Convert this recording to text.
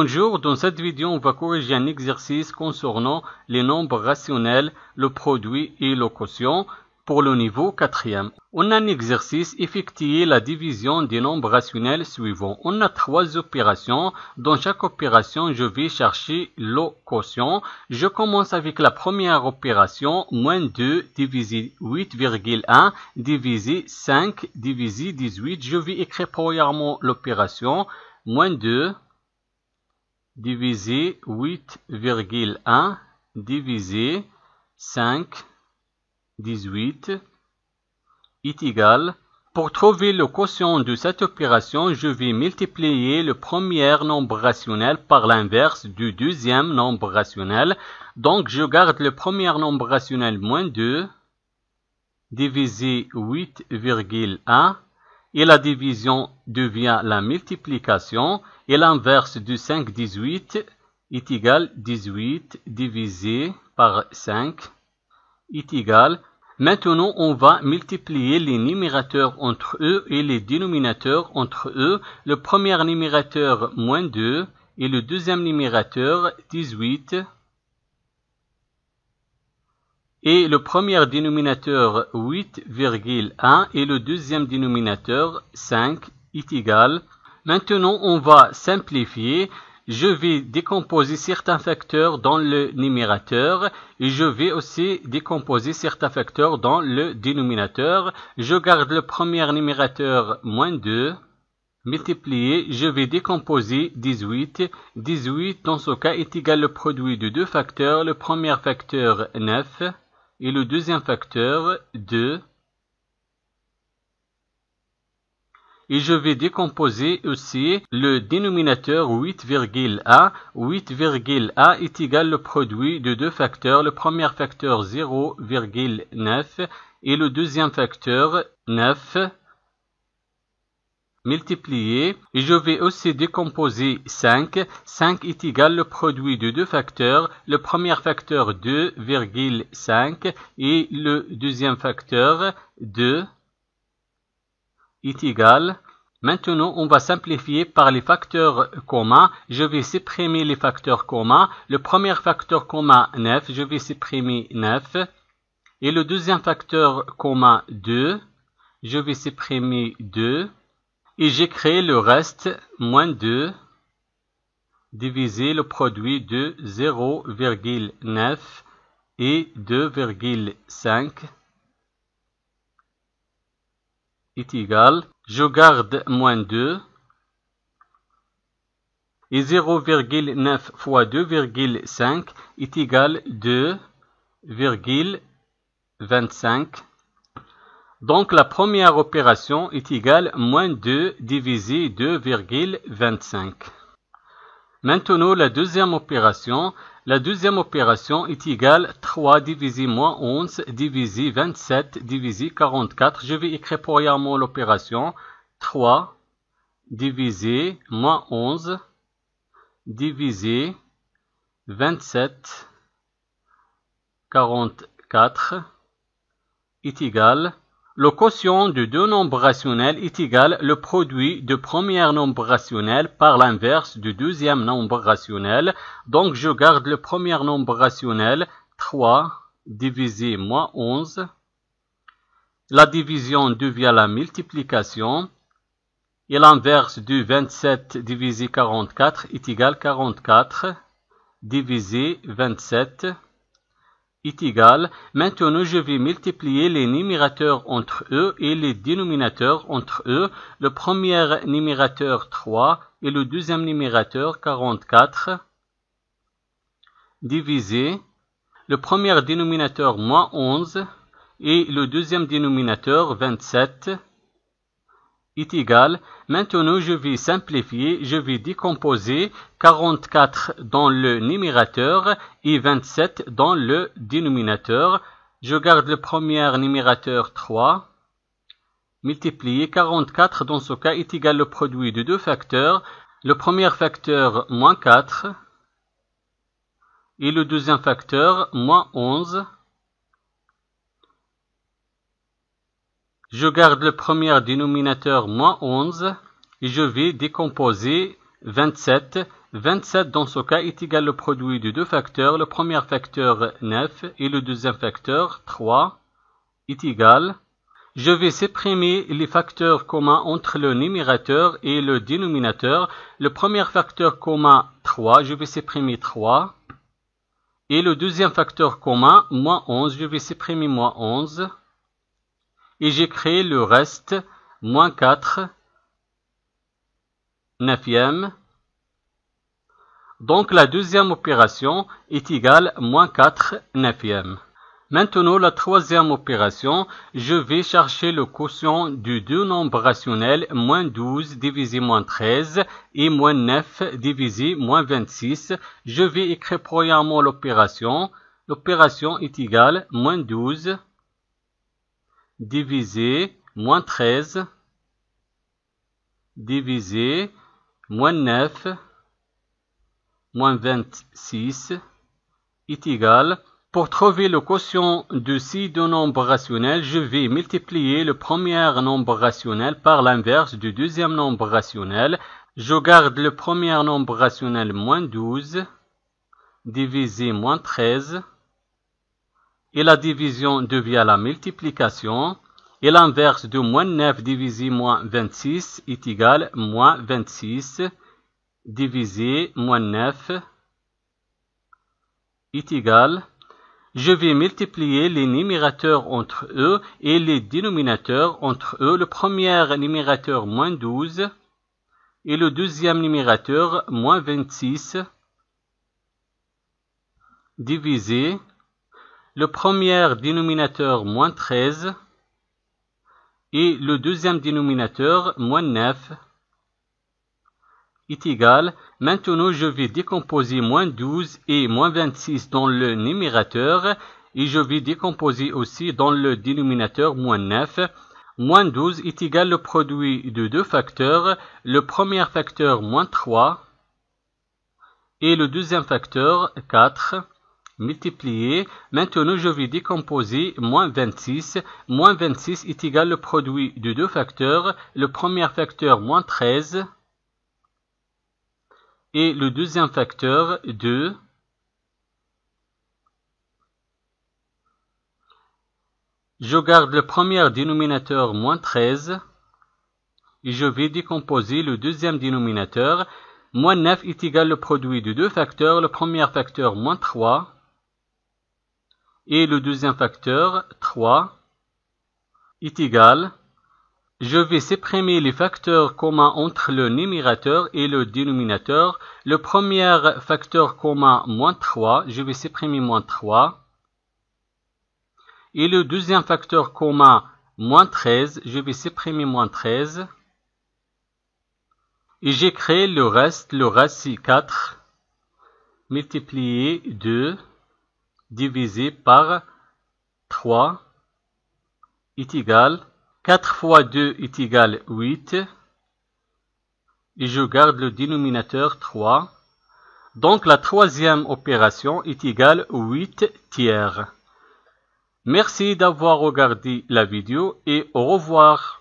Bonjour, dans cette vidéo, on va corriger un exercice concernant les nombres rationnels, le produit et le quotient pour le niveau 4e. On a un exercice, effectuer la division des nombres rationnels suivants. On a 3 opérations. Dans chaque opération, je vais chercher le quotient. Je commence avec la première opération, moins 2 divisé 8,1 divisé 5 divisé 18. Je vais écrire premièrement l'opération, moins 2 divisé 8,1 divisé 5 18 est égal. Pour trouver le quotient de cette opération, je vais multiplier le premier nombre rationnel par l'inverse du deuxième nombre rationnel. Donc, je garde le premier nombre rationnel moins 2 divisé 8,1 et la division devient la multiplication et l'inverse du 5 18 est égal 18 divisé par 5 est égal. Maintenant, on va multiplier les numérateurs entre eux et les dénominateurs entre eux. Le premier numérateur moins 2 et le deuxième numérateur 18. Et le premier dénominateur 8,1 et le deuxième dénominateur 5 est égal. Maintenant, on va simplifier. Je vais décomposer certains facteurs dans le numérateur et je vais aussi décomposer certains facteurs dans le dénominateur. Je garde le premier numérateur moins 2. Multiplié, je vais décomposer 18. 18 dans ce cas est égal le produit de deux facteurs. Le premier facteur 9 et le deuxième facteur 2. Et je vais décomposer aussi le dénominateur 8,1. 8,1 est égal le produit de deux facteurs. Le premier facteur 0,9 et le deuxième facteur 9. Multiplié. Et je vais aussi décomposer 5. 5 est égal le produit de deux facteurs. Le premier facteur 2,5 et le deuxième facteur 2 est égal. Maintenant, on va simplifier par les facteurs communs. Je vais supprimer les facteurs communs. Le premier facteur commun 9, je vais supprimer 9. Et le deuxième facteur commun 2, je vais supprimer 2. Et j'écris le reste, moins 2, divisé le produit de 0,9 et 2,5 est égal. Je garde moins 2. Et 0,9 fois 2,5 est égal 2,25. Donc, la première opération est égale moins 2 divisé 2,25. Maintenant, la deuxième opération. La deuxième opération est égale 3 divisé moins 11 divisé 27 divisé 44. Je vais écrire premièrement l'opération. 3 divisé moins 11 divisé 27 44 est égal. Le quotient de deux nombres rationnels est égal le produit du premier nombre rationnel par l'inverse du deuxième nombre rationnel. Donc, je garde le premier nombre rationnel, 3 divisé moins 11. La division devient la multiplication. Et l'inverse du 27 divisé 44 est égal 44 divisé 27. Est égal. Maintenant, je vais multiplier les numérateurs entre eux et les dénominateurs entre eux. Le premier numérateur 3 et le deuxième numérateur 44 divisé le premier dénominateur moins 11 et le deuxième dénominateur 27 est égal. Maintenant, je vais simplifier. Je vais décomposer 44 dans le numérateur et 27 dans le dénominateur. Je garde le premier numérateur 3. Multiplié 44 dans ce cas est égal le produit de deux facteurs. Le premier facteur moins 4 et le deuxième facteur moins 11. Je garde le premier dénominateur moins 11 et je vais décomposer 27. 27 dans ce cas est égal au produit de deux facteurs. Le premier facteur 9 et le deuxième facteur 3 est égal. Je vais supprimer les facteurs communs entre le numérateur et le dénominateur. Le premier facteur commun 3, je vais supprimer 3. Et le deuxième facteur commun, moins 11, je vais supprimer moins 11. Et j'ai créé le reste, moins 4 neuvième. Donc la deuxième opération est égale à moins 4 neuvième. Maintenant, la troisième opération, je vais chercher le quotient de deux nombres rationnels, moins 12 divisé moins 13 et moins 9 divisé moins 26. Je vais écrire premièrement l'opération. L'opération est égale à moins 12 divisé moins 13 divisé moins 9 moins 26 est égal. Pour trouver le quotient de ces deux nombres rationnels, je vais multiplier le premier nombre rationnel par l'inverse du deuxième nombre rationnel. Je garde le premier nombre rationnel moins 12 divisé moins 13 et la division devient la multiplication et l'inverse de moins 9 divisé moins 26 est égal à moins 26 divisé moins 9 est égal. Je vais multiplier les numérateurs entre eux et les dénominateurs entre eux. Le premier numérateur moins 12 et le deuxième numérateur moins 26 divisé le premier dénominateur moins 13 et le deuxième dénominateur moins 9 est égal. Maintenant, je vais décomposer moins 12 et moins 26 dans le numérateur et je vais décomposer aussi dans le dénominateur moins 9. Moins 12 est égal au produit de deux facteurs. Le premier facteur moins 3 et le deuxième facteur 4 multiplié. Maintenant, je vais décomposer moins 26. Moins 26 est égal au produit de deux facteurs. Le premier facteur moins 13 et le deuxième facteur 2. Je garde le premier dénominateur moins 13 et je vais décomposer le deuxième dénominateur. Moins 9 est égal au produit de deux facteurs. Le premier facteur moins 3 et le deuxième facteur 3 est égal. Je vais supprimer les facteurs communs entre le numérateur et le dénominateur. Le premier facteur commun, moins 3, je vais supprimer moins 3. Et le deuxième facteur commun, moins 13, je vais supprimer moins 13. Et j'ai créé le reste c'est 4 multiplié 2 divisé par 3 est égal. 4 fois 2 est égal à 8. Et je garde le dénominateur 3. Donc la troisième opération est égale à 8 tiers. Merci d'avoir regardé la vidéo et au revoir.